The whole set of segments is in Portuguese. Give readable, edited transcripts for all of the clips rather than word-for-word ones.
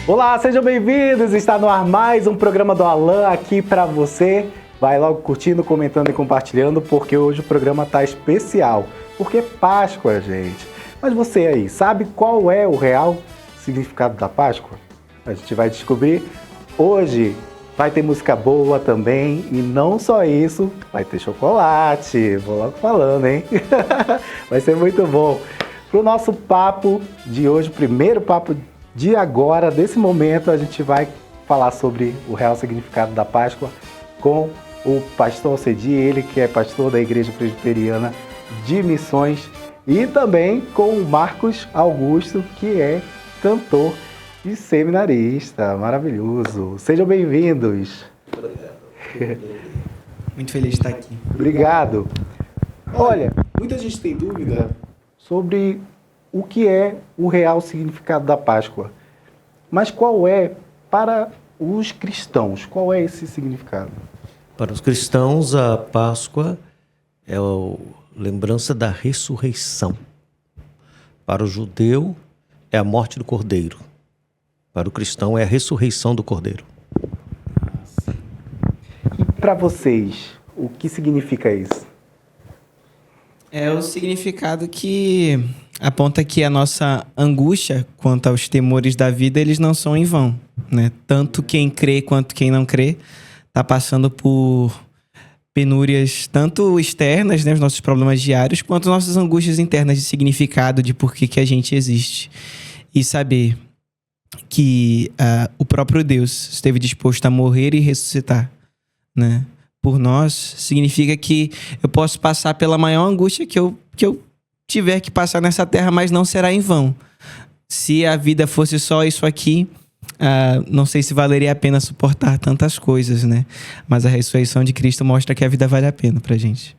Olá, sejam bem-vindos! Está no ar mais um programa do Alan aqui para você. Vai logo curtindo, comentando e compartilhando, porque hoje o programa tá especial. Porque é Páscoa, gente. Mas você aí, sabe qual é o real significado da Páscoa? A gente vai descobrir hoje. Vai ter música boa também, e não só isso, vai ter chocolate, vou logo falando, hein? Vai ser muito bom. Para o nosso papo de hoje, o primeiro papo de agora, desse momento, a gente vai falar sobre o real significado da Páscoa com o pastor Cedi, ele que é pastor da Igreja Presbiteriana de Missões, e também com o Marcos Augusto, que é cantor e seminarista, maravilhoso. Sejam bem-vindos. Obrigado. Muito feliz de estar aqui. Obrigado. Olha, muita gente tem dúvida sobre o que é o real significado da Páscoa. Mas qual é para os cristãos? Qual é esse significado? Para os cristãos, a Páscoa é a lembrança da ressurreição. Para o judeu, é a morte do Cordeiro. Para o cristão, é a ressurreição do Cordeiro. E para vocês, o que significa isso? É o significado que aponta que a nossa angústia quanto aos temores da vida, eles não são em vão, né? Tanto quem crê quanto quem não crê está passando por penúrias tanto externas, né, os nossos problemas diários, quanto nossas angústias internas de significado, de por que a gente existe. E saber que o próprio Deus esteve disposto a morrer e ressuscitar, né, por nós, significa que eu posso passar pela maior angústia que eu tiver que passar nessa terra, mas não será em vão. Se a vida fosse só isso aqui, não sei se valeria a pena suportar tantas coisas, né? Mas a ressurreição de Cristo mostra que a vida vale a pena pra gente.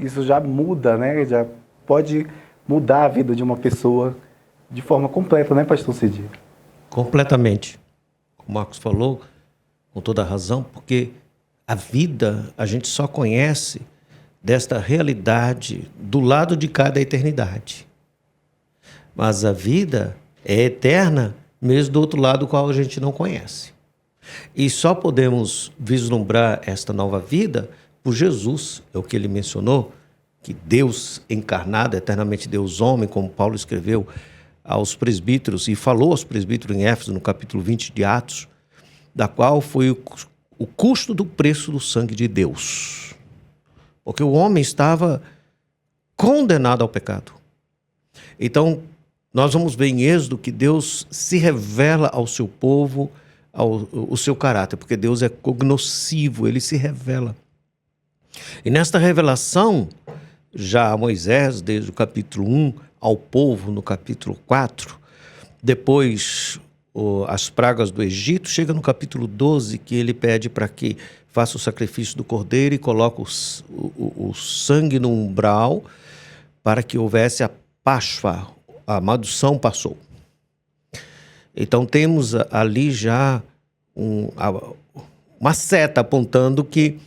Isso já muda, né? Já pode mudar a vida de uma pessoa de forma completa, né, pastor Cedi? Completamente. Como o Marcos falou, com toda a razão, porque a vida a gente só conhece desta realidade do lado de cá da eternidade. Mas a vida é eterna mesmo do outro lado, qual a gente não conhece. E só podemos vislumbrar esta nova vida por Jesus, é o que ele mencionou, que Deus encarnado, eternamente Deus homem, como Paulo escreveu aos presbíteros, e falou aos presbíteros em Éfeso, no capítulo 20 de Atos, da qual foi o custo do preço do sangue de Deus. Porque o homem estava condenado ao pecado. Então, nós vamos ver em Êxodo que Deus se revela ao seu povo, o seu caráter, porque Deus é cognoscivo, ele se revela. E nesta revelação, já a Moisés, desde o capítulo 1, ao povo no capítulo 4, depois as pragas do Egito, chega no capítulo 12, que ele pede para que faça o sacrifício do cordeiro e coloque o sangue no umbral para que houvesse a Páscoa, a maldição passou. Então temos ali já uma seta apontando que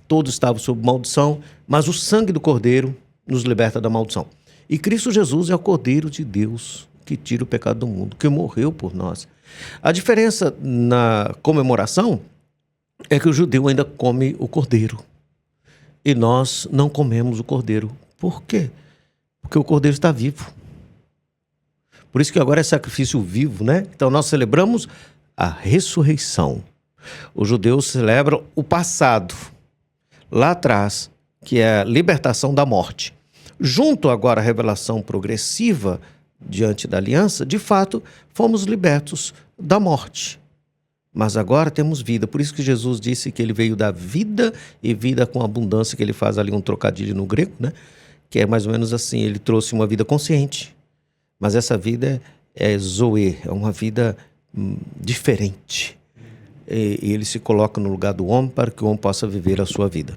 todos estavam sob maldição, mas o sangue do cordeiro nos liberta da maldição. E Cristo Jesus é o Cordeiro de Deus que tira o pecado do mundo, que morreu por nós. A diferença na comemoração é que o judeu ainda come o cordeiro e nós não comemos o cordeiro. Por quê? Porque o cordeiro está vivo. Por isso que agora é sacrifício vivo, né? Então nós celebramos a ressurreição. Os judeus celebram o passado, lá atrás, que é a libertação da morte. Junto agora à revelação progressiva diante da aliança, de fato, fomos libertos da morte. Mas agora temos vida. Por isso que Jesus disse que ele veio dar vida e vida com abundância, que ele faz ali um trocadilho no grego, né? Que é mais ou menos assim, ele trouxe uma vida consciente. Mas essa vida é zoe, é uma vida diferente. E ele se coloca no lugar do homem para que o homem possa viver a sua vida.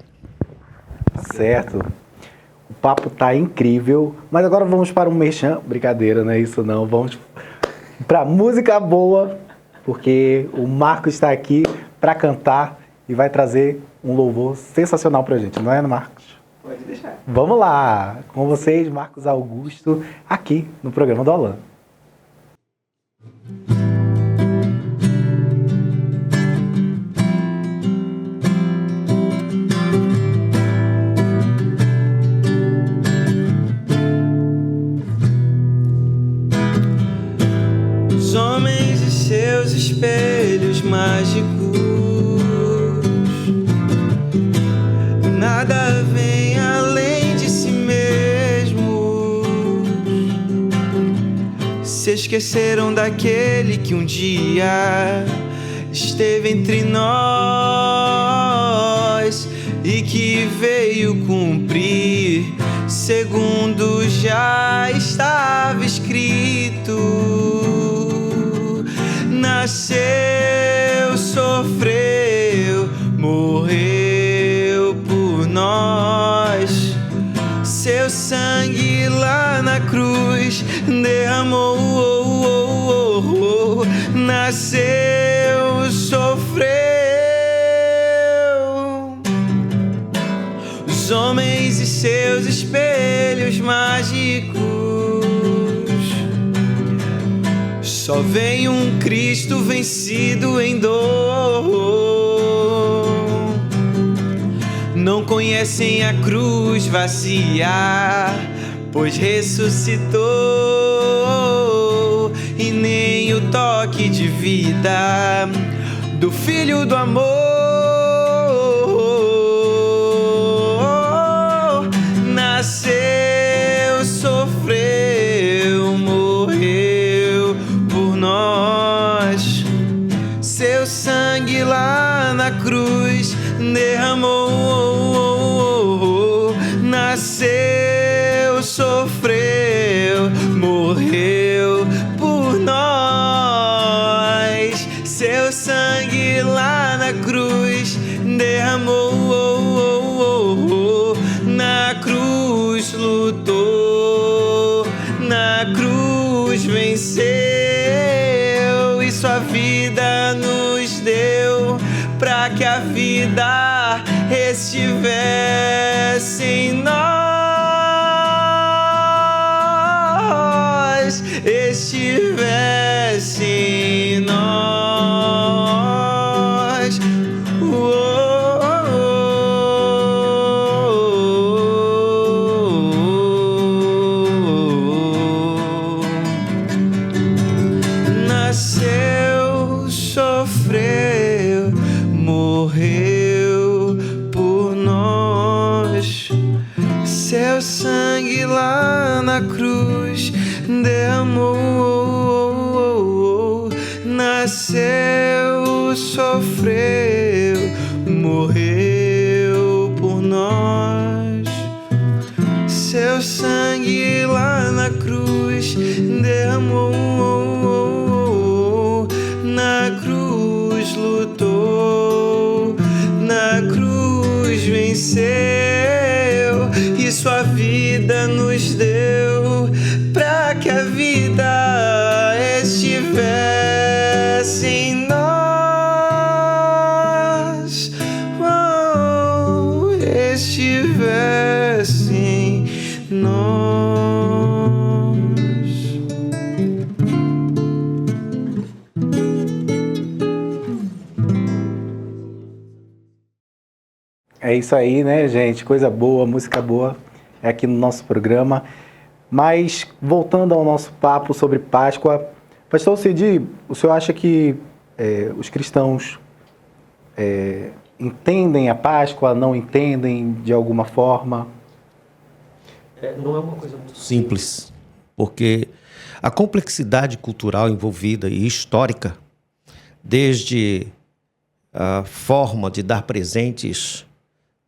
Certo. O papo tá incrível, mas agora vamos para um merchan. Brincadeira, não é isso não. Vamos para música boa, porque o Marcos está aqui para cantar e vai trazer um louvor sensacional pra gente, não é, Marcos? Pode deixar. Vamos lá, com vocês, Marcos Augusto, aqui no programa do Alan. homens e seus espelhos mágicos. Nada vem além de si mesmo. Se esqueceram daquele que um dia esteve entre nós e que veio cumprir segundo já estava escrito. Nasceu, sofreu, morreu por nós. Seu sangue lá na cruz derramou. Nasceu, sofreu. Os homens e seus espelhos mágicos. Só vem um Cristo vencido em dor. Não conhecem a cruz vazia, pois ressuscitou. E nem o toque de vida do Filho do amor. Nasceu, sofreu, morreu por nós. Seu sangue lá na cruz derramou. Nasceu, sofreu, morreu por nós. Seu sangue lá na cruz derramou. Na cruz lutou, na cruz venceu e sua vida nos deu, pra que a vida estivesse em nós, estivesse em nós. Nasceu, sofreu, morreu por nós. Seu sangue lá na cruz derramou. Nasceu, sofreu, morreu por nós. Seu sangue lá na cruz derramou. Na cruz lutou, na cruz venceu e sua vida nos deu, pra que a vida estivesse em nós, estivesse em nós. É isso aí, né, gente? Coisa boa, música boa é aqui no nosso programa. Mas, voltando ao nosso papo sobre Páscoa, Pastor Cid, o senhor acha que os cristãos entendem a Páscoa, não entendem de alguma forma? Não é uma coisa muito simples, porque a complexidade cultural envolvida e histórica, desde a forma de dar presentes,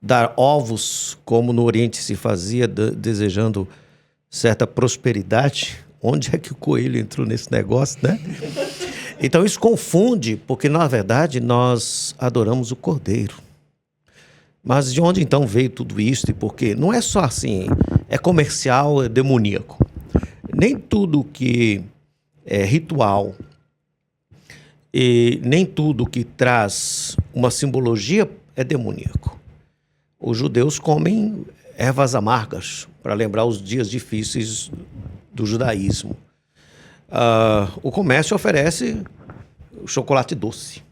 dar ovos, como no Oriente se fazia, desejando certa prosperidade. Onde é que o coelho entrou nesse negócio, né? Então isso confunde, porque na verdade nós adoramos o Cordeiro. Mas de onde então veio tudo isso? E por quê? Não é só assim, é comercial, é demoníaco. Nem tudo que é ritual e nem tudo que traz uma simbologia é demoníaco. Os judeus comem ervas amargas para lembrar os dias difíceis do judaísmo. O comércio oferece chocolate doce.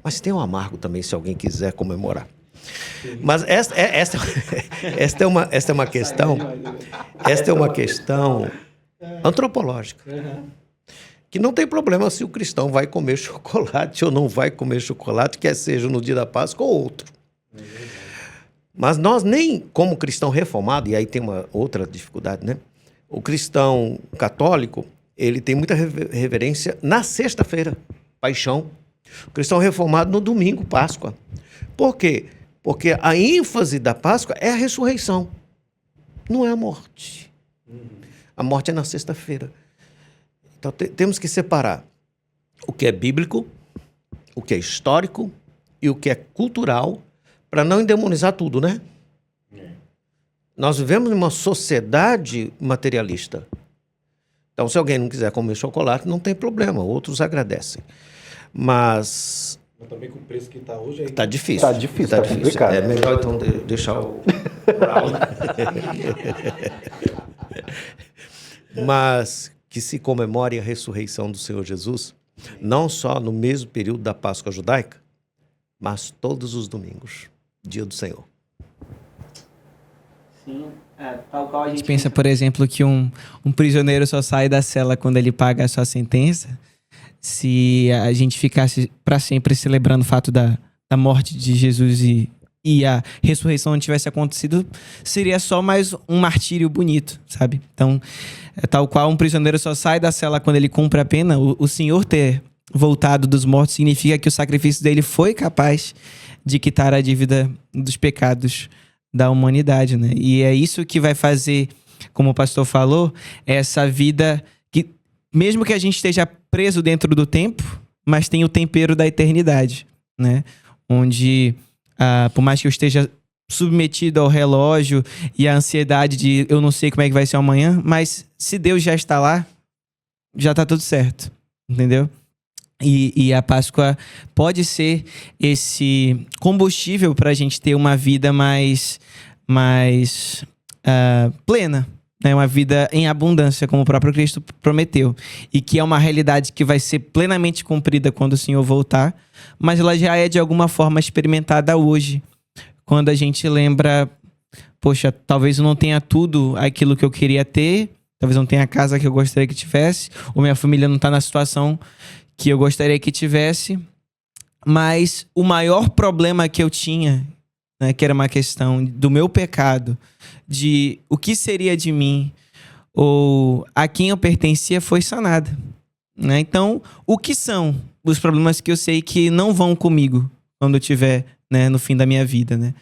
Mas tem um amargo também, se alguém quiser comemorar. Mas esta é uma questão antropológica. que não tem problema se o cristão vai comer chocolate ou não vai comer chocolate, quer seja no dia da Páscoa ou outro. Mas nós nem, como cristão reformado, e aí tem uma outra dificuldade, né? O cristão católico, ele tem muita reverência na sexta-feira, paixão. O cristão reformado no domingo, Páscoa. Por quê? Porque a ênfase da Páscoa é a ressurreição, não é a morte. A morte é na sexta-feira. Então temos que separar o que é bíblico, o que é histórico e o que é cultural, para não endemonizar tudo, né? Nós vivemos em uma sociedade materialista. Então, se alguém não quiser comer chocolate, não tem problema, outros agradecem. Mas também com o preço que está hoje... Está difícil. Está difícil, está complicado. É melhor, então, deixar o... Mas que se comemore a ressurreição do Senhor Jesus, não só no mesmo período da Páscoa judaica, mas todos os domingos, dia do Senhor. Sim, tal qual a gente pensa, por exemplo, que um prisioneiro só sai da cela quando ele paga a sua sentença. Se a gente ficasse para sempre celebrando o fato da morte de Jesus e a ressurreição não tivesse acontecido, seria só mais um martírio bonito, sabe? Então, tal qual um prisioneiro só sai da cela quando ele cumpre a pena, o Senhor ter voltado dos mortos significa que o sacrifício dele foi capaz de quitar a dívida dos pecados da humanidade, né? E é isso que vai fazer, como o pastor falou, essa vida que, mesmo que a gente esteja preso dentro do tempo, mas tem o tempero da eternidade, né? Onde, por mais que eu esteja submetido ao relógio e à ansiedade de eu não sei como é que vai ser amanhã, mas se Deus já está lá, já está tudo certo, entendeu? E a Páscoa pode ser esse combustível para a gente ter uma vida mais plena, né? Uma vida em abundância, como o próprio Cristo prometeu. E que é uma realidade que vai ser plenamente cumprida quando o Senhor voltar, mas ela já é de alguma forma experimentada hoje. Quando a gente lembra, poxa, talvez eu não tenha tudo aquilo que eu queria ter, talvez não tenha a casa que eu gostaria que tivesse, ou minha família não está na situação que eu gostaria que tivesse, mas o maior problema que eu tinha, né, que era uma questão do meu pecado, de o que seria de mim, ou a quem eu pertencia, foi sanada, né? Então, o que são os problemas que eu sei que não vão comigo quando eu estiver, né, no fim da minha vida, né?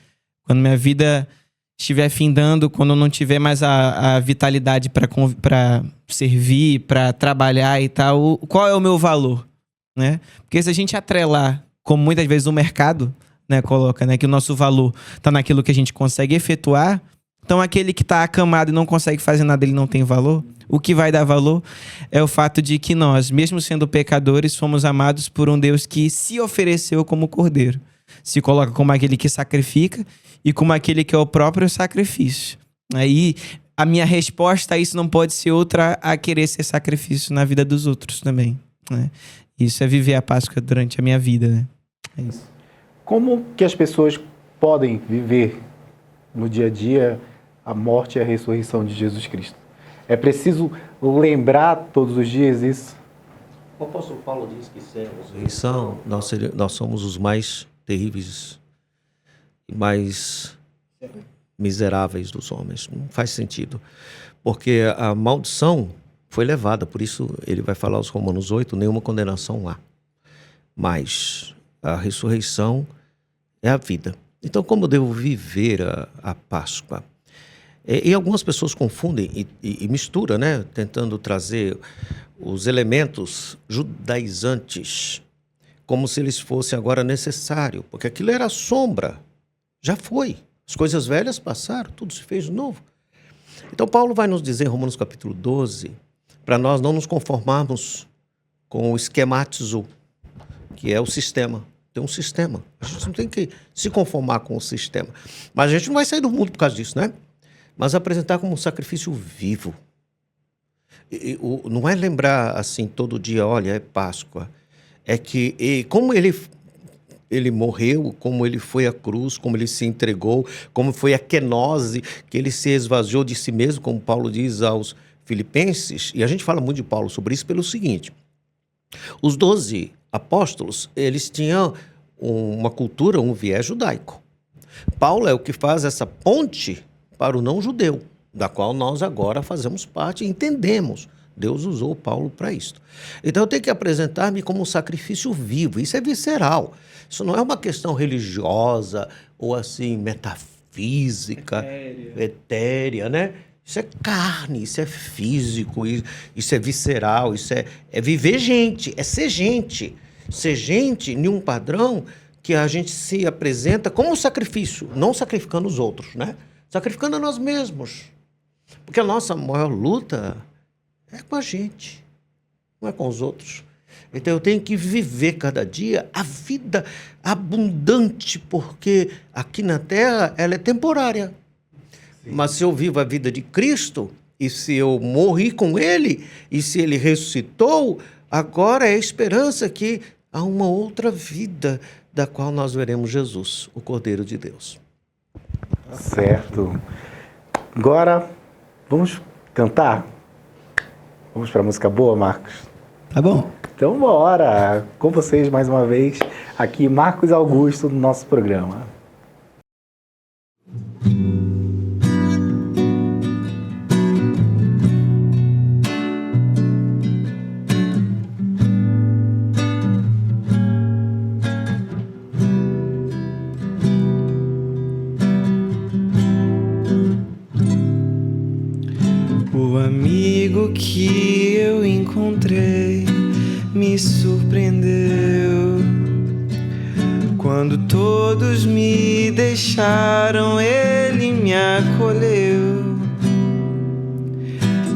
Quando minha vida estiver findando, quando eu não tiver mais a vitalidade para servir, para trabalhar e tal, qual é o meu valor, né? Porque se a gente atrelar, como muitas vezes o mercado, né, coloca, né, que o nosso valor está naquilo que a gente consegue efetuar, então aquele que está acamado e não consegue fazer nada, ele não tem valor. O que vai dar valor é o fato de que nós, mesmo sendo pecadores, fomos amados por um Deus que se ofereceu como cordeiro, se coloca como aquele que sacrifica e como aquele que é o próprio sacrifício. Aí a minha resposta a isso não pode ser outra a querer ser sacrifício na vida dos outros também, né? Isso é viver a Páscoa durante a minha vida, né? É isso. Como que as pessoas podem viver no dia a dia a morte e a ressurreição de Jesus Cristo? É preciso lembrar todos os dias isso? O apóstolo Paulo diz que sem a ressurreição nós somos os mais terríveis e mais miseráveis dos homens. Não faz sentido. Porque a maldição foi levada, por isso ele vai falar aos Romanos 8, nenhuma condenação há. Mas a ressurreição é a vida. Então, como eu devo viver a Páscoa? E algumas pessoas confundem e misturam, né? Tentando trazer os elementos judaizantes como se eles fossem agora necessários, porque aquilo era sombra, já foi. As coisas velhas passaram, tudo se fez de novo. Então, Paulo vai nos dizer, em Romanos capítulo 12, para nós não nos conformarmos com o esquematizo, que é o sistema. Tem um sistema. A gente não tem que se conformar com o sistema. Mas a gente não vai sair do mundo por causa disso, né? Mas apresentar como um sacrifício vivo. Não é lembrar assim todo dia, olha, é Páscoa. É que como ele morreu, como ele foi à cruz, como ele se entregou, como foi a quenose, que ele se esvaziou de si mesmo, como Paulo diz aos Filipenses. E a gente fala muito de Paulo sobre isso pelo seguinte: Os 12 apóstolos, eles tinham uma cultura, um viés judaico. Paulo é o que faz essa ponte para o não-judeu, da qual nós agora fazemos parte e entendemos. Deus usou Paulo para isso. Então eu tenho que apresentar-me como um sacrifício vivo. Isso é visceral. Isso não é uma questão religiosa ou assim metafísica, etérea, né? Isso é carne, isso é físico, isso é visceral, isso é viver gente, é ser gente. Ser gente em um padrão que a gente se apresenta como sacrifício, não sacrificando os outros, né? Sacrificando a nós mesmos. Porque a nossa maior luta é com a gente, não é com os outros. Então eu tenho que viver cada dia a vida abundante, porque aqui na Terra ela é temporária. Sim. Mas se eu vivo a vida de Cristo, e se eu morri com Ele, e se Ele ressuscitou, agora é a esperança que há uma outra vida da qual nós veremos Jesus, o Cordeiro de Deus. Certo. Agora, vamos cantar? Vamos para a música boa, Marcos? Tá bom. Então, bora! Com vocês, mais uma vez, aqui Marcos Augusto, no nosso programa. O amigo que eu encontrei me surpreendeu. Quando todos me deixaram, ele me acolheu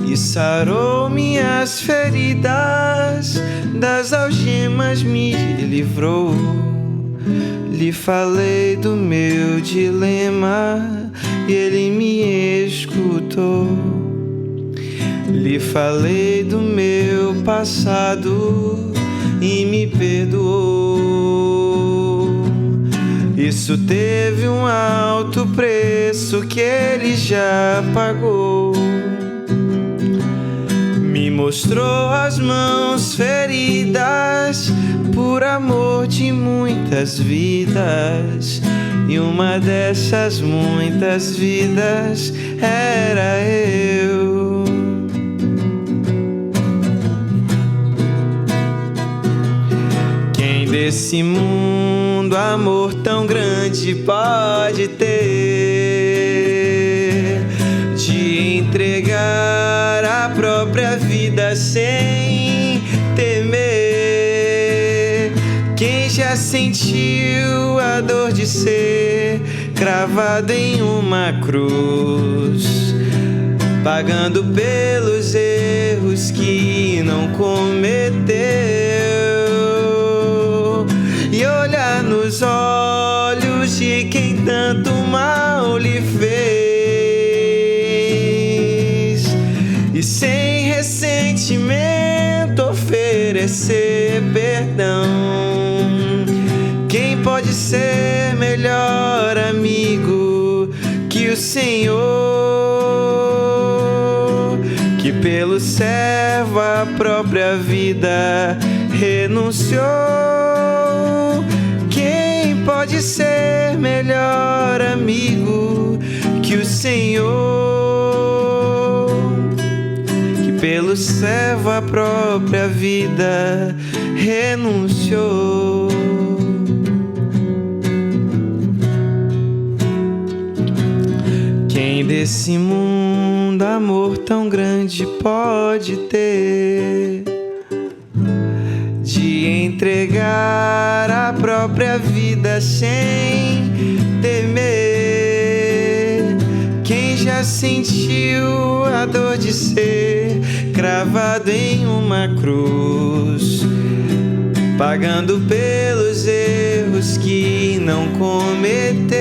e sarou minhas feridas, das algemas me livrou. Lhe falei do meu dilema e ele me escutou. Lhe falei do meu passado e me perdoou. Isso teve um alto preço que ele já pagou. Me mostrou as mãos feridas por amor de muitas vidas, e uma dessas muitas vidas era eu. Desse mundo amor tão grande pode ter, de entregar a própria vida sem temer. Quem já sentiu a dor de ser cravado em uma cruz, pagando pelos erros que não cometeu, e olhar nos olhos de quem tanto mal lhe fez, e sem ressentimento oferecer perdão. Quem pode ser melhor amigo que o Senhor, que pelo servo a própria vida renunciou? Quem pode ser melhor amigo que o Senhor, que pelo servo a própria vida renunciou? Quem desse mundo amor tão grande pode ter, de entregar a própria vida sem temer? Quem já sentiu a dor de ser cravado em uma cruz, pagando pelos erros que não cometeu,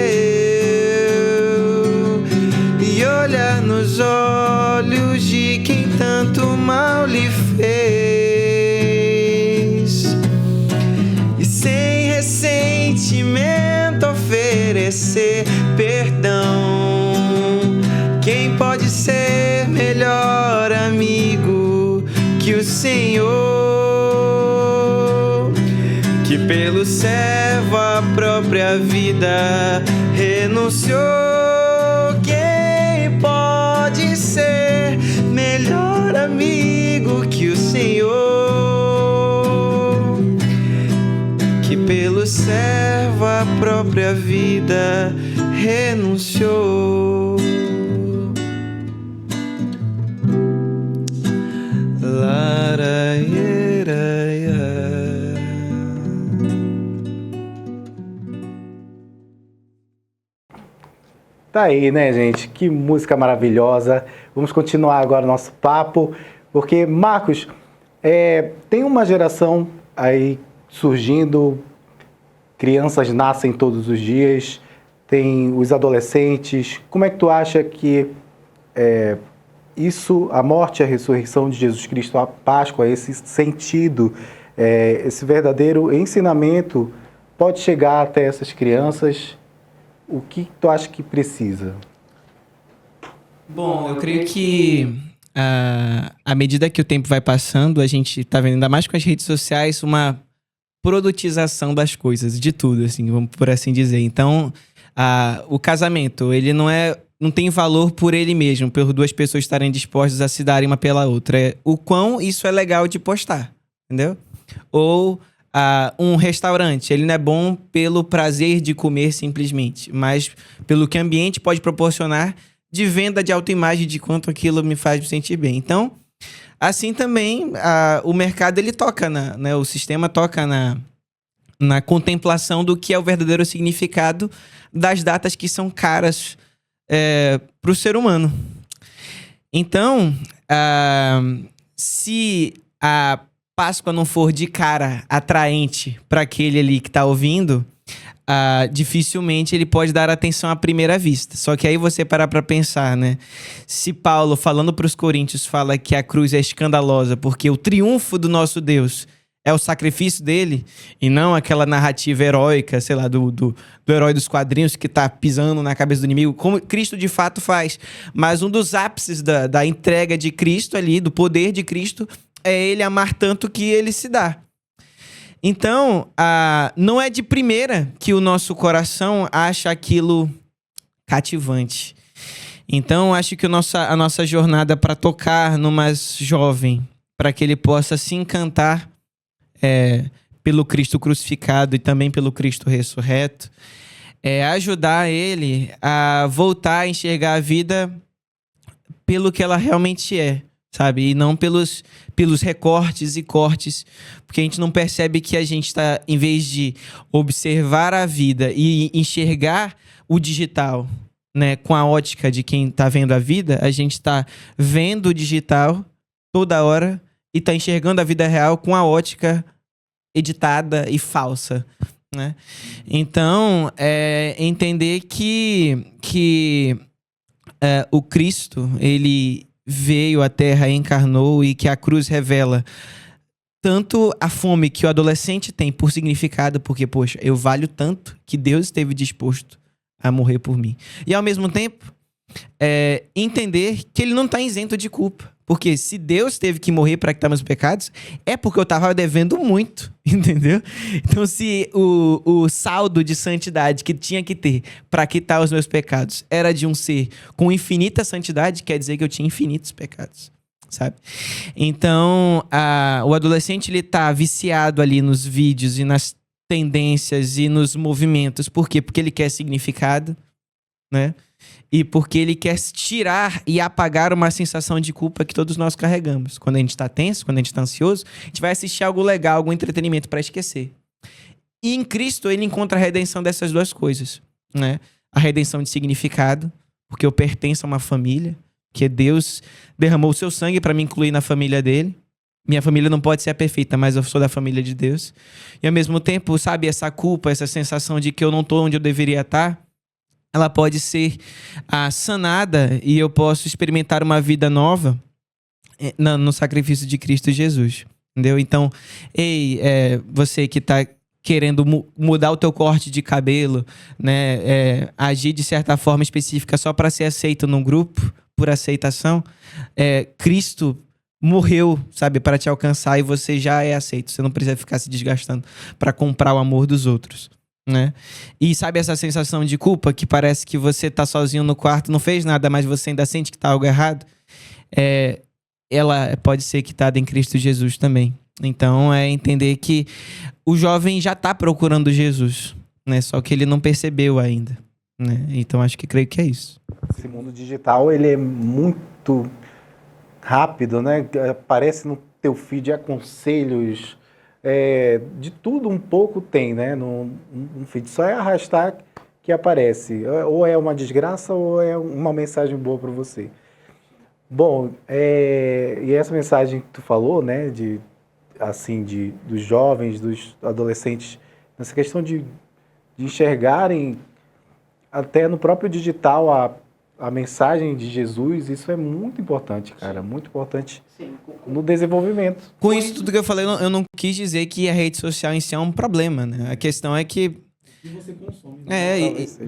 e olhar nos olhos de quem tanto mal lhe fez, e sem ressentimento oferecer perdão? Quem pode ser melhor amigo que o Senhor, pelo servo a própria vida renunciou. Quem pode ser melhor amigo que o Senhor, que pelo servo a própria vida renunciou? Tá aí, né, gente? Que música maravilhosa. Vamos continuar agora o nosso papo, porque, Marcos, tem uma geração aí surgindo, crianças nascem todos os dias, tem os adolescentes. Como é que tu acha que isso, a morte e a ressurreição de Jesus Cristo, a Páscoa, esse sentido, esse verdadeiro ensinamento pode chegar até essas crianças? O que tu acha que precisa? Bom, eu creio que à medida que o tempo vai passando, a gente está vendo, ainda mais com as redes sociais, uma produtização das coisas, de tudo, assim, vamos por assim dizer. Então, o casamento, ele não tem valor por ele mesmo, por duas pessoas estarem dispostas a se darem uma pela outra. É o quão isso é legal de postar, entendeu? Ou um restaurante, ele não é bom pelo prazer de comer simplesmente, mas pelo que o ambiente pode proporcionar de venda de autoimagem, de quanto aquilo me faz me sentir bem. Então, assim também, o mercado, ele toca, o sistema toca na contemplação do que é o verdadeiro significado das datas que são caras para o ser humano. Então, se a Páscoa não for de cara atraente para aquele ali que está ouvindo, dificilmente ele pode dar atenção à primeira vista. Só que aí você parar para pensar, né? Se Paulo, falando para os coríntios, fala que a cruz é escandalosa porque o triunfo do nosso Deus é o sacrifício dele, e não aquela narrativa heróica, sei lá, do herói dos quadrinhos que tá pisando na cabeça do inimigo, como Cristo de fato faz. Mas um dos ápices da entrega de Cristo ali, do poder de Cristo, é ele amar tanto que ele se dá. Então, não é de primeira que o nosso coração acha aquilo cativante. Então, acho que a nossa jornada para tocar no mais jovem, para que ele possa se encantar pelo Cristo crucificado e também pelo Cristo ressurreto, é ajudar ele a voltar a enxergar a vida pelo que ela realmente é, sabe? E não pelos recortes e cortes, porque a gente não percebe que a gente está, em vez de observar a vida e enxergar o digital, né, com a ótica de quem está vendo a vida, a gente está vendo o digital toda hora e está enxergando a vida real com a ótica editada e falsa, né? Então, entender que o Cristo, ele veio à Terra, encarnou, e que a cruz revela tanto a fome que o adolescente tem por significado, porque, poxa, eu valho tanto que Deus esteve disposto a morrer por mim. E, ao mesmo tempo, entender que ele não está isento de culpa. Porque se Deus teve que morrer para quitar meus pecados, é porque eu estava devendo muito, entendeu? Então, se o saldo de santidade que tinha que ter para quitar os meus pecados era de um ser com infinita santidade, quer dizer que eu tinha infinitos pecados, sabe? Então, o adolescente, ele tá viciado ali nos vídeos e nas tendências e nos movimentos. Por quê? Porque ele quer significado, né? E porque ele quer tirar e apagar uma sensação de culpa que todos nós carregamos. Quando a gente está tenso, quando a gente está ansioso, a gente vai assistir algo legal, algum entretenimento para esquecer. E em Cristo ele encontra a redenção dessas duas coisas, né? A redenção de significado, porque eu pertenço a uma família, que Deus derramou o seu sangue para me incluir na família dele. Minha família não pode ser perfeita, mas eu sou da família de Deus. E ao mesmo tempo, sabe, essa culpa, essa sensação de que eu não estou onde eu deveria estar, ela pode ser sanada e eu posso experimentar uma vida nova no sacrifício de Cristo Jesus, entendeu? Então, você que está querendo mudar o teu corte de cabelo, né, agir de certa forma específica só para ser aceito num grupo, por aceitação, Cristo morreu, sabe, para te alcançar e você já é aceito. Você não precisa ficar se desgastando para comprar o amor dos outros, né? E sabe essa sensação de culpa que parece que você tá sozinho no quarto, não fez nada, mas você ainda sente que tá algo errado? Ela pode ser quitada em Cristo Jesus também. Então é entender que o jovem já tá procurando Jesus, né? Só que ele não percebeu ainda, né? Então acho que creio que é isso. Esse mundo digital, ele é muito rápido, né? Aparece no teu feed aconselhos, de tudo um pouco tem, né? No feed só é arrastar que aparece. Ou é uma desgraça ou é uma mensagem boa para você. Bom, e essa mensagem que tu falou, né? Dos jovens, dos adolescentes, nessa questão de enxergarem até no próprio digital a mensagem de Jesus, isso é muito importante, cara, muito importante. Sim, no desenvolvimento. Com isso tudo que eu falei, eu não quis dizer que a rede social em si é um problema, né? A questão é que você consome.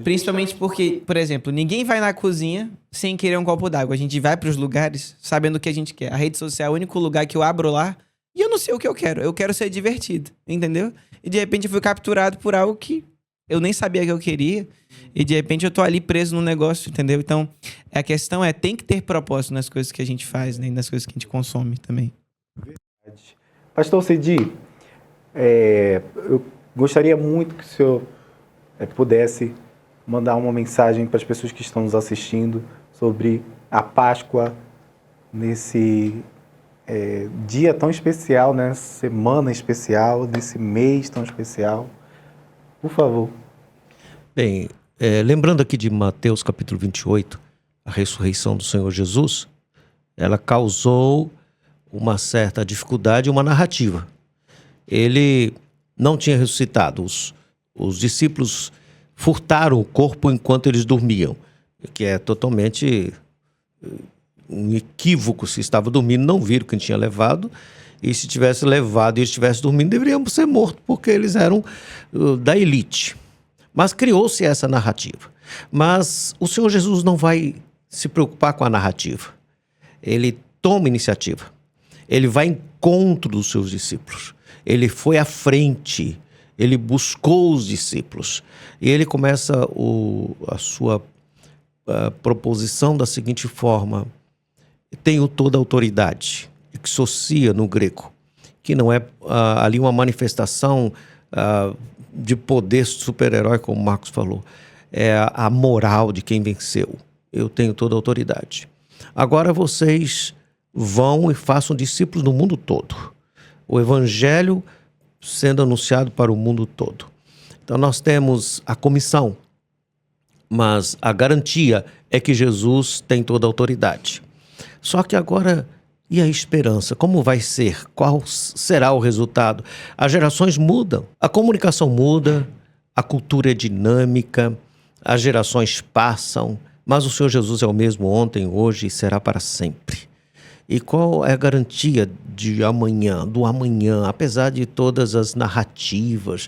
Principalmente porque, por exemplo, ninguém vai na cozinha sem querer um copo d'água. A gente vai para os lugares sabendo o que a gente quer. A rede social é o único lugar que eu abro lá e eu não sei o que eu quero. Eu quero ser divertido, entendeu? E de repente eu fui capturado por algo que eu nem sabia que eu queria. E de repente eu tô ali preso no negócio, entendeu? Então, a questão tem que ter propósito nas coisas que a gente faz, né? E nas coisas que a gente consome também. Verdade. Pastor Cedi, eu gostaria muito que o senhor pudesse mandar uma mensagem para as pessoas que estão nos assistindo sobre a Páscoa nesse dia tão especial, né? Semana especial, nesse mês tão especial. Por favor. Bem, lembrando aqui de Mateus capítulo 28, a ressurreição do Senhor Jesus, ela causou uma certa dificuldade, uma narrativa. Ele não tinha ressuscitado. Os discípulos furtaram o corpo enquanto eles dormiam, que é totalmente um equívoco. Se estava dormindo, não viram quem tinha levado, e se tivesse levado e eles estivessem dormindo, deveriam ser mortos, porque eles eram da elite. Mas criou-se essa narrativa. Mas o Senhor Jesus não vai se preocupar com a narrativa. Ele toma iniciativa. Ele vai em encontro dos seus discípulos. Ele foi à frente. Ele buscou os discípulos. E ele começa a sua proposição da seguinte forma: tenho toda a autoridade, exousia no grego, que não é ali uma manifestação de poder super-herói, como o Marcos falou. É a moral de quem venceu. Eu tenho toda a autoridade. Agora vocês vão e façam discípulos no mundo todo. O evangelho sendo anunciado para o mundo todo. Então nós temos a comissão, mas a garantia é que Jesus tem toda a autoridade. Só que agora, e a esperança? Como vai ser? Qual será o resultado? As gerações mudam, a comunicação muda, a cultura é dinâmica, as gerações passam, mas o Senhor Jesus é o mesmo ontem, hoje e será para sempre. E qual é a garantia do amanhã, apesar de todas as narrativas,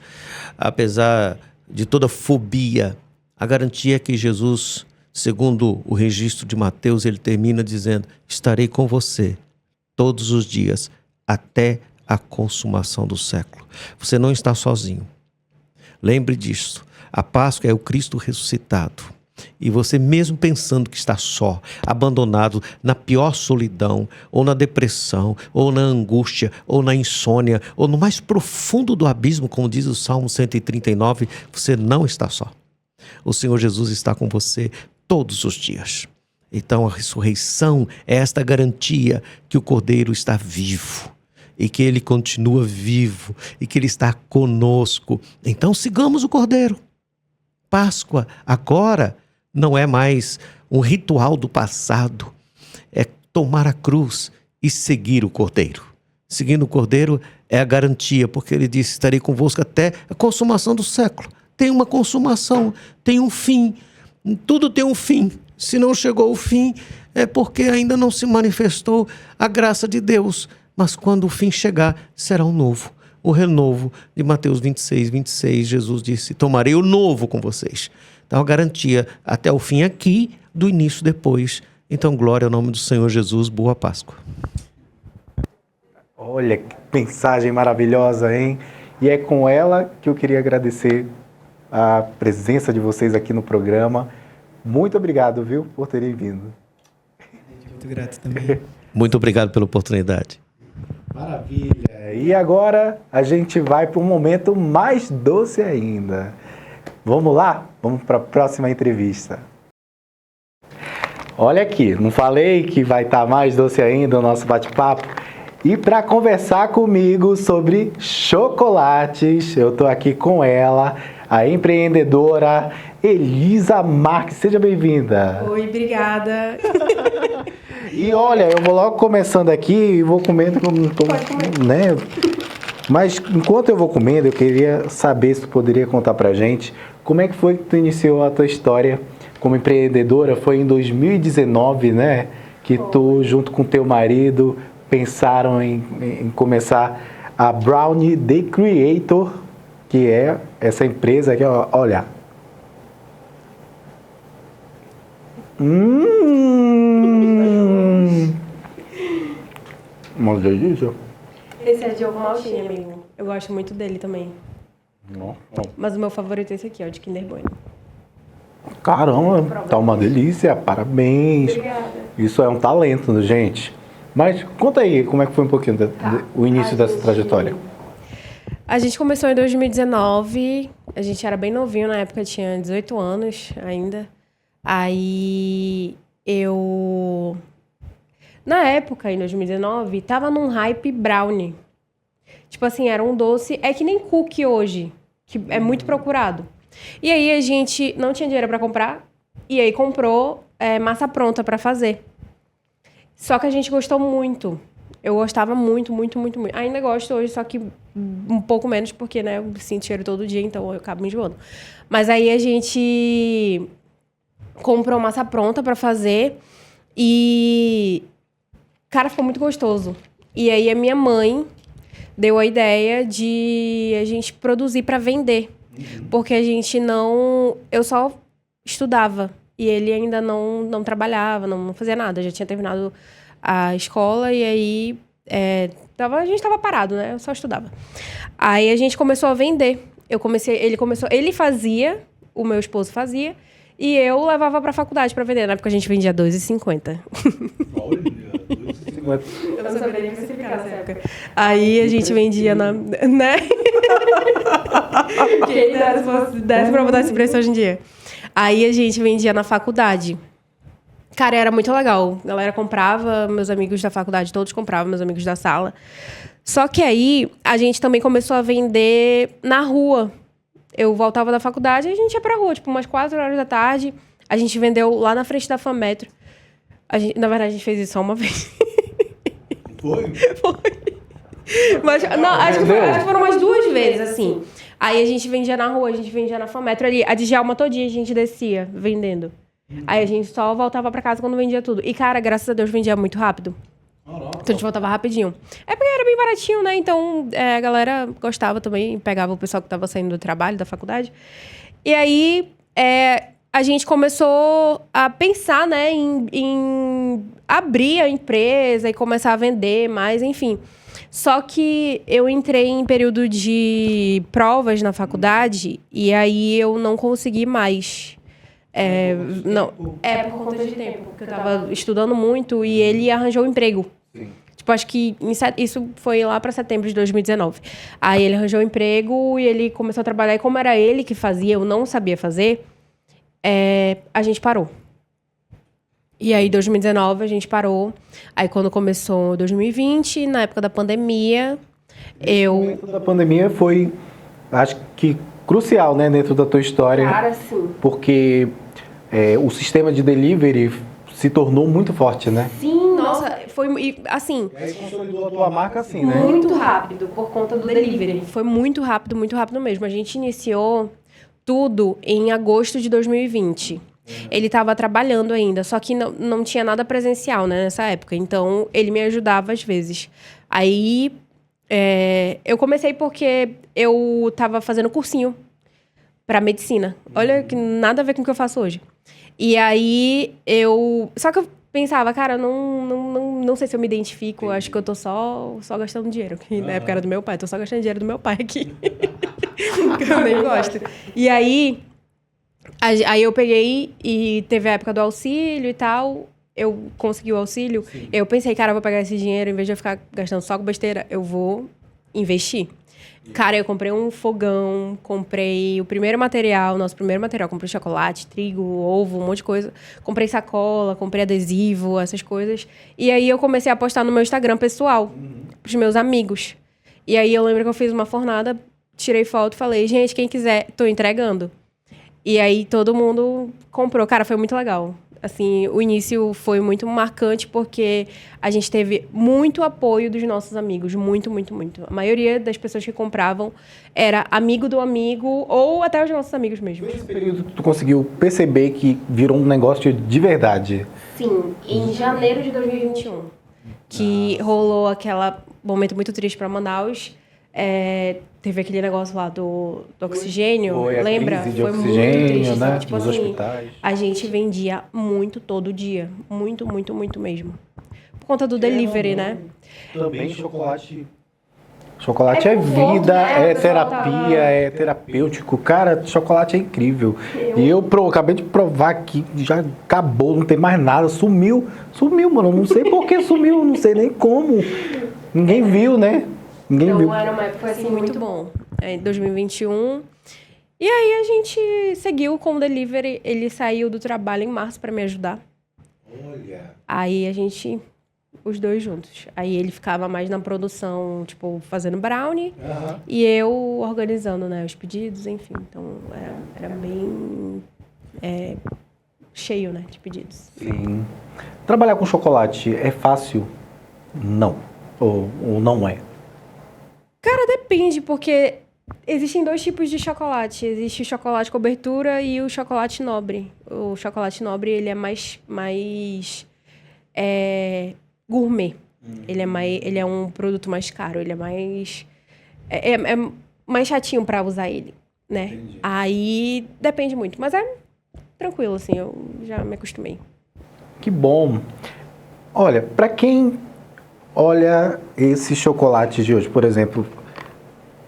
apesar de toda fobia? A garantia é que Jesus, segundo o registro de Mateus, ele termina dizendo: estarei com você todos os dias, até a consumação do século. Você não está sozinho. Lembre disso. A Páscoa é o Cristo ressuscitado. E você, mesmo pensando que está só, abandonado na pior solidão, ou na depressão, ou na angústia, ou na insônia, ou no mais profundo do abismo, como diz o Salmo 139, você não está só. O Senhor Jesus está com você todos os dias. Então a ressurreição é esta garantia que o Cordeiro está vivo, e que ele continua vivo, e que ele está conosco. Então sigamos o Cordeiro. Páscoa agora não é mais um ritual do passado, é tomar a cruz e seguir o Cordeiro. Seguindo o Cordeiro é a garantia, porque ele disse: estarei convosco até a consumação do século. Tem uma consumação, tem um fim, tudo tem um fim. Se não chegou o fim, é porque ainda não se manifestou a graça de Deus. Mas quando o fim chegar, será um novo. O renovo de Mateus 26, Jesus disse: tomarei o novo com vocês. Então a garantia até o fim aqui, do início depois. Então glória ao nome do Senhor Jesus, boa Páscoa. Olha que mensagem maravilhosa, hein? E é com ela que eu queria agradecer a presença de vocês aqui no programa. Muito obrigado, viu, por terem vindo. Muito grato também. Muito obrigado pela oportunidade. Maravilha! E agora a gente vai para um momento mais doce ainda. Vamos lá? Vamos para a próxima entrevista. Olha aqui, não falei que vai estar mais doce ainda o nosso bate-papo? E para conversar comigo sobre chocolates, eu estou aqui com ela, a empreendedora Elisa Marques. Seja bem-vinda. Oi, obrigada. E olha, eu vou logo começando aqui e vou comendo, que eu não tô, Pode comer. né? Mas enquanto eu vou comendo, eu queria saber se tu poderia contar pra gente como é que foi que tu iniciou a tua história como empreendedora. Foi em 2019, né? Que tu, junto com teu marido, pensaram em começar a Brownie The Creator, que é essa empresa aqui, ó, olha. Uma delícia. Esse é Diogo Maltini, amigo. Eu gosto muito dele também. Mas o meu favorito é esse aqui, ó, de Kinder Bueno. Caramba, tá uma delícia, parabéns. Obrigada. Isso é um talento, né, gente? Mas conta aí, como é que foi um pouquinho o início dessa trajetória? A gente começou em 2019, a gente era bem novinho na época, tinha 18 anos ainda. Aí eu... Na época, em 2019, tava num hype brownie. Tipo assim, era um doce... É que nem cookie hoje, que é muito procurado. E aí a gente não tinha dinheiro pra comprar, e aí comprou massa pronta pra fazer. Só que a gente gostou muito. Eu gostava muito, muito, muito, muito. Ainda gosto hoje, só que um pouco menos, porque, né, eu sinto cheiro todo dia, então eu acabo me enjoando. Mas aí a gente comprou massa pronta pra fazer e... Cara, ficou muito gostoso. E aí a minha mãe deu a ideia de a gente produzir pra vender. Porque a gente não... Eu só estudava. E ele ainda não trabalhava, não fazia nada. Já tinha terminado a escola e aí... a gente tava parado, né? Eu só estudava. Aí a gente começou a vender. Ele fazia, o meu esposo fazia, e eu levava pra faculdade pra vender. Na época a gente vendia R$2,50. Olha, 2,50. Eu não saberia nem explicar nessa época. Aí a gente vendia na... Né? Quem desse pra botar esse preço hoje em dia. Aí a gente vendia na faculdade. Cara, era muito legal. A galera comprava, meus amigos da faculdade todos compravam, meus amigos da sala. Só que aí a gente também começou a vender na rua. Eu voltava da faculdade e a gente ia pra rua, tipo, umas 4 horas da tarde. A gente vendeu lá na frente da FAMetro. Na verdade, a gente fez isso só uma vez. Foi? Mas, não, acho que foram umas 2 vezes, assim. Aí a gente vendia na rua, a gente vendia na FAMetro ali. A Djalma todinha a gente descia vendendo. Aí a gente só voltava pra casa quando vendia tudo. E, cara, graças a Deus, vendia muito rápido. Então a gente voltava rapidinho. É porque era bem baratinho, né? Então a galera gostava também, pegava o pessoal que tava saindo do trabalho, da faculdade. E aí a gente começou a pensar, né, em abrir a empresa e começar a vender mais, enfim. Só que eu entrei em período de provas na faculdade e aí eu não consegui mais. Por conta de tempo, porque eu tava estudando muito e ele arranjou um emprego. Sim. Tipo, acho que isso foi lá pra setembro de 2019. Aí ele arranjou um emprego e ele começou a trabalhar. E como era ele que fazia, eu não sabia fazer, a gente parou. E aí, em 2019, a gente parou. Aí, quando começou 2020, na época da pandemia, O momento da pandemia foi, acho que, crucial, né, dentro da tua história. Cara, sim. Porque o sistema de delivery se tornou muito forte, né? Sim, nossa, foi assim... E aí consolidou a tua marca assim, né? Muito rápido, por conta do delivery. Foi muito rápido mesmo. A gente iniciou tudo em agosto de 2020. Ele estava trabalhando ainda, só que não tinha nada presencial, né, nessa época. Então, ele me ajudava às vezes. Aí, eu comecei porque eu estava fazendo cursinho para medicina. Olha, que nada a ver com o que eu faço hoje. E aí, só que eu pensava, cara, não não sei se eu me identifico, acho que eu tô só gastando dinheiro. Que na época era do meu pai, tô só gastando dinheiro do meu pai aqui. Que eu nem gosto. E aí eu peguei e teve a época do auxílio e tal. Eu consegui o auxílio. Sim. Eu pensei, cara, eu vou pegar esse dinheiro, em vez de eu ficar gastando só com besteira, eu vou investir. Cara, eu comprei um fogão, comprei o primeiro material, nosso primeiro material. Comprei chocolate, trigo, ovo, um monte de coisa. Comprei sacola, comprei adesivo, essas coisas. E aí eu comecei a postar no meu Instagram pessoal, pros meus amigos. E aí eu lembro que eu fiz uma fornada, tirei foto e falei, gente, quem quiser, tô entregando. E aí todo mundo comprou. Cara, foi muito legal. Assim, o início foi muito marcante porque a gente teve muito apoio dos nossos amigos. Muito, muito, muito. A maioria das pessoas que compravam era amigo do amigo ou até os nossos amigos mesmo. Nesse período tu conseguiu perceber que virou um negócio de verdade? Sim, em janeiro de 2021. Que rolou aquele momento muito triste para Manaus. Teve aquele negócio lá do oxigênio, foi lembra? Crise de foi oxigênio, muito triste, né? tipo Nos assim, hospitais. a gente vendia muito todo dia. Muito, muito, muito mesmo. Por conta do delivery, né? Também chocolate. Chocolate é conforto, vida, né? é terapia, é terapêutico. Cara, chocolate é incrível. E eu acabei de provar que já acabou, não tem mais nada. Sumiu, mano. Não sei por que sumiu, não sei nem como. Ninguém viu, né? Ninguém viu. Então era uma época assim muito bom. Em 2021. E aí a gente seguiu com o delivery. Ele saiu do trabalho em março para me ajudar. Olha. Aí a gente, os dois juntos. Aí ele ficava mais na produção, tipo, fazendo brownie. E eu organizando, né, os pedidos, enfim. Então era bem cheio, né, de pedidos. Sim. Trabalhar com chocolate é fácil? Não. Ou não é? Cara, depende, porque existem dois tipos de chocolate. Existe o chocolate cobertura e o chocolate nobre. O chocolate nobre, ele é mais gourmet. Ele é um produto mais caro, ele é mais... É mais chatinho pra usar ele, né? Entendi. Aí depende muito, mas é tranquilo, assim, eu já me acostumei. Que bom. Olha, pra quem olha esse chocolate de hoje, por exemplo,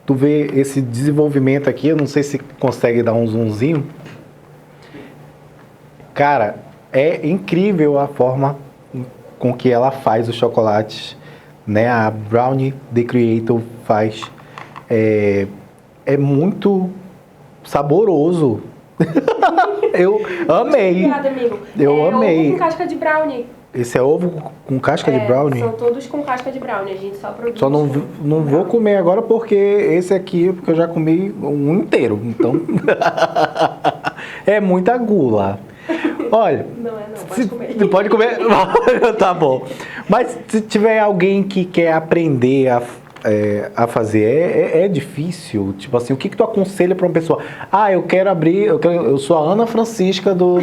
tu vê esse desenvolvimento aqui, eu não sei se consegue dar um zoomzinho. Cara, é incrível a forma com que ela faz os chocolates, né? A Brownie The Creator faz. É muito saboroso. Eu amei. Obrigada, amigo. Eu amei. Ovo com casca de brownie. Esse é ovo com casca de brownie? São todos com casca de brownie, a gente só produz. Só não vou comer agora porque esse aqui, porque eu já comi um inteiro, então é muita gula. Olha, Não, pode comer. Pode comer? Tá bom. Mas se tiver alguém que quer aprender a fazer, é difícil? Tipo assim, o que tu aconselha para uma pessoa? Eu quero abrir, eu sou a Ana Francisca do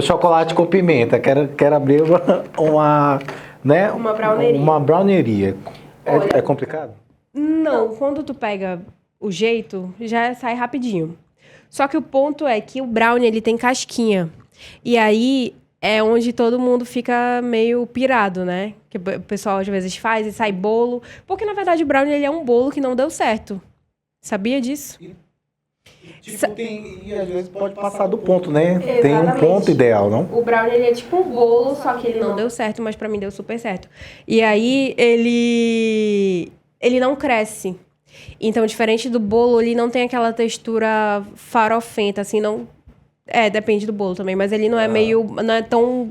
chocolate com pimenta, quero abrir uma browneria. Uma browneria. É complicado? Não, quando tu pega o jeito, já sai rapidinho. Só que o ponto é que o brownie, ele tem casquinha. E aí é onde todo mundo fica meio pirado, né? Que o pessoal às vezes faz e sai bolo. Porque, na verdade, o brownie ele é um bolo que não deu certo. Sabia disso? E às vezes pode passar do ponto, né? Exatamente. Tem um ponto ideal, não? O brownie ele é tipo um bolo, só que ele não deu certo, mas pra mim deu super certo. E aí ele não cresce. Então, diferente do bolo, ele não tem aquela textura farofenta, assim, não... depende do bolo também, mas ele não é não é tão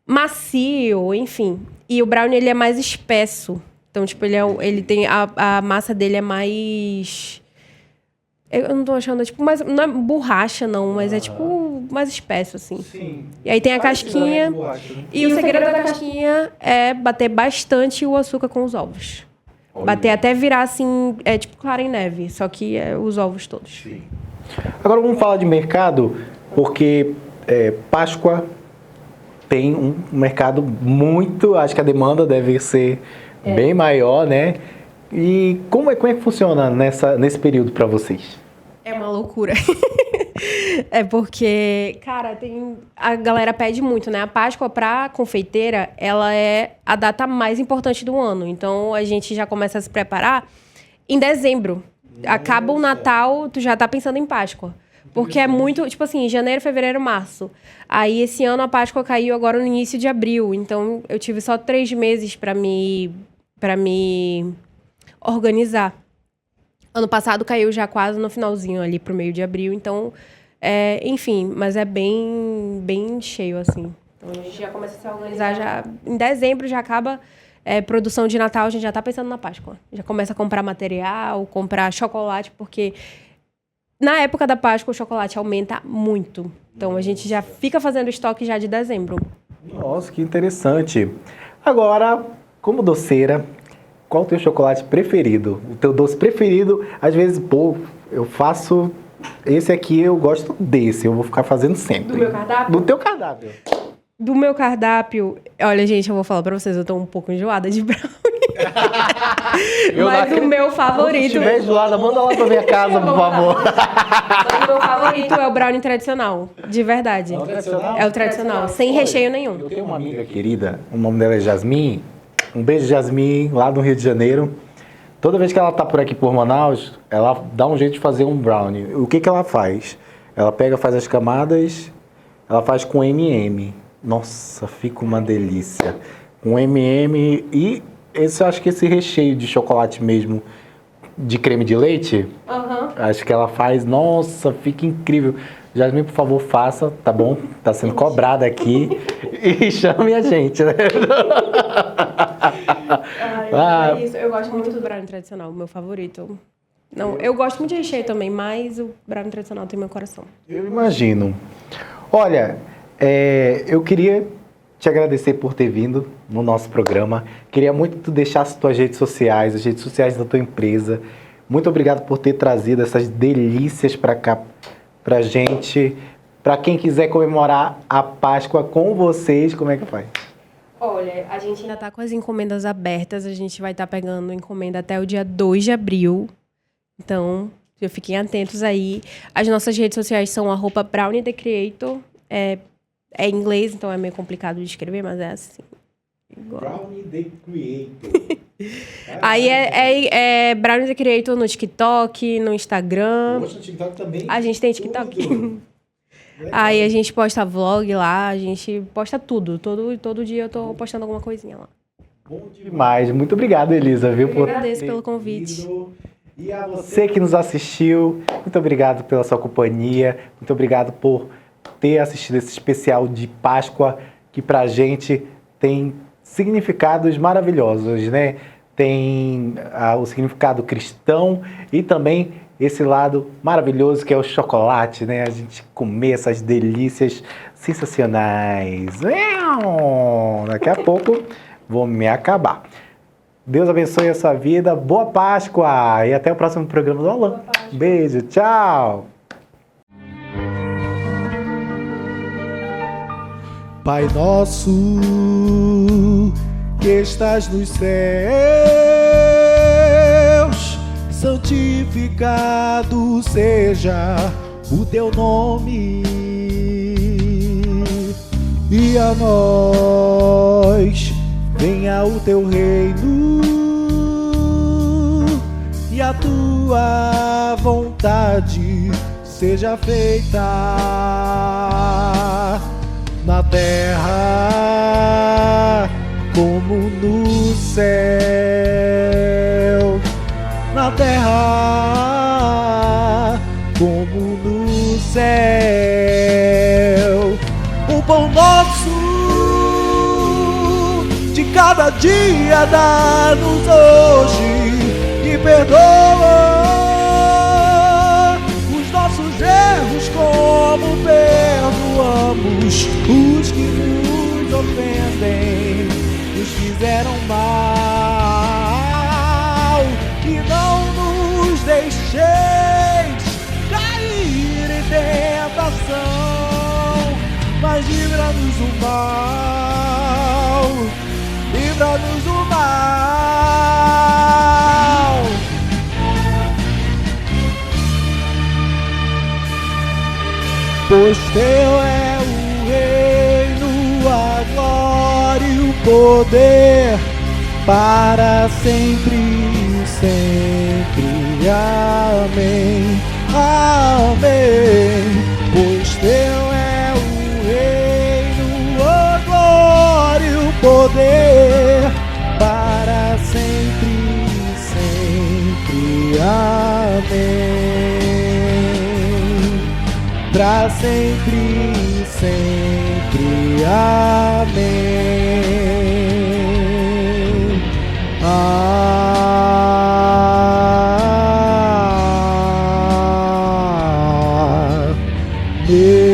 macio, enfim. E o brownie, ele é mais espesso. Então, tipo, ele tem... A massa dele é mais... Eu não tô achando, tipo, mais, não é borracha, não, mas é tipo mais espesso, assim. Sim. E aí tem a casquinha. Borracha, né? E o segredo da casquinha é bater bastante o açúcar com os ovos. Olha. Bater até virar assim, tipo clara em neve, só que os ovos todos. Sim. Agora vamos falar de mercado, porque Páscoa tem um mercado muito, acho que a demanda deve ser bem maior, né? E como é que funciona nesse período para vocês? É uma loucura. É porque, cara, a galera pede muito, né? A Páscoa pra confeiteira, ela é a data mais importante do ano. Então, a gente já começa a se preparar em dezembro. Acaba o Natal, tu já tá pensando em Páscoa. Porque é muito, tipo assim, janeiro, fevereiro, março. Aí, esse ano, a Páscoa caiu agora no início de abril. Então, eu tive só 3 meses pra me organizar. Ano passado caiu já quase no finalzinho ali pro meio de abril. Então, enfim, mas é bem, bem cheio, assim. Então, a gente já começa a se organizar já... Em dezembro já acaba produção de Natal, a gente já tá pensando na Páscoa. Já começa a comprar material, comprar chocolate, porque... Na época da Páscoa, o chocolate aumenta muito. Então, a gente já fica fazendo estoque já de dezembro. Nossa, que interessante. Agora, como doceira, qual o teu chocolate preferido? O teu doce preferido, às vezes, eu faço... Esse aqui, eu gosto desse. Eu vou ficar fazendo sempre. Do meu cardápio? Do teu cardápio. Do meu cardápio... Olha, gente, eu vou falar pra vocês, eu tô um pouco enjoada de brownie. Mas o meu favorito... Se estiver enjoada, manda lá pra minha casa, por favor. Mas o meu favorito é o brownie tradicional. De verdade. É o tradicional? É o tradicional. Sem recheio nenhum. Eu tenho uma amiga querida, o nome dela é Jasmine. Um beijo, Jasmine, lá do Rio de Janeiro. Toda vez que ela tá por aqui por Manaus, ela dá um jeito de fazer um brownie. O que ela faz? Ela faz as camadas, ela faz com M&M. Nossa, fica uma delícia. Com M&M e acho que esse recheio de chocolate mesmo, de creme de leite, acho que ela faz, nossa, fica incrível. Jasmine, por favor, faça, tá bom? Tá sendo cobrada aqui. E chame a gente, né? É isso. Eu gosto muito do brownie tradicional, o meu favorito. Não, eu gosto muito de recheio também, mas o brownie tradicional tem meu coração. Eu imagino. Olha, eu queria te agradecer por ter vindo no nosso programa. Queria muito que tu deixasse tuas redes sociais, as redes sociais da tua empresa. Muito obrigado por ter trazido essas delícias para cá, pra gente. Para quem quiser comemorar a Páscoa com vocês, como é que faz? Olha, a gente ainda tá com as encomendas abertas. A gente vai estar pegando encomenda até o dia 2 de abril. Então, já fiquem atentos aí. As nossas redes sociais são @BrownieTheCreator. É em inglês, então é meio complicado de escrever, mas é assim. Igual. Brownie The Creator. Aí é Brownie The Creator no TikTok, no Instagram. No TikTok também. A gente tem TikTok. Aí a gente posta vlog lá, a gente posta tudo. Todo dia eu tô postando alguma coisinha lá. Bom demais. Muito obrigado, Elisa, viu? Eu agradeço pelo convite. E a você que nos assistiu, muito obrigado pela sua companhia. Muito obrigado por ter assistido esse especial de Páscoa, que pra gente tem significados maravilhosos, né? Tem o significado cristão e também esse lado maravilhoso que é o chocolate, né? A gente comer essas delícias sensacionais. Daqui a pouco vou me acabar. Deus abençoe a sua vida. Boa Páscoa! E até o próximo programa do Alan. Beijo, tchau! Pai nosso, que estás nos céus, santificado seja o teu nome, e a nós venha o teu reino, e a tua vontade seja feita na terra como no céu, na terra como no céu. O pão nosso de cada dia dá-nos hoje e perdoa os nossos erros como perdoamos os que nos ofendem, nos fizeram mal, e não nos deixeis cair em tentação, mas livra-nos do mal, livra-nos do mal. Pois teu é o reino, a glória e o poder, para sempre e sempre. Amém, amém. Pois teu é o reino, a glória e o poder, para sempre e sempre. Amém. Para sempre e sempre. Amém. Amém.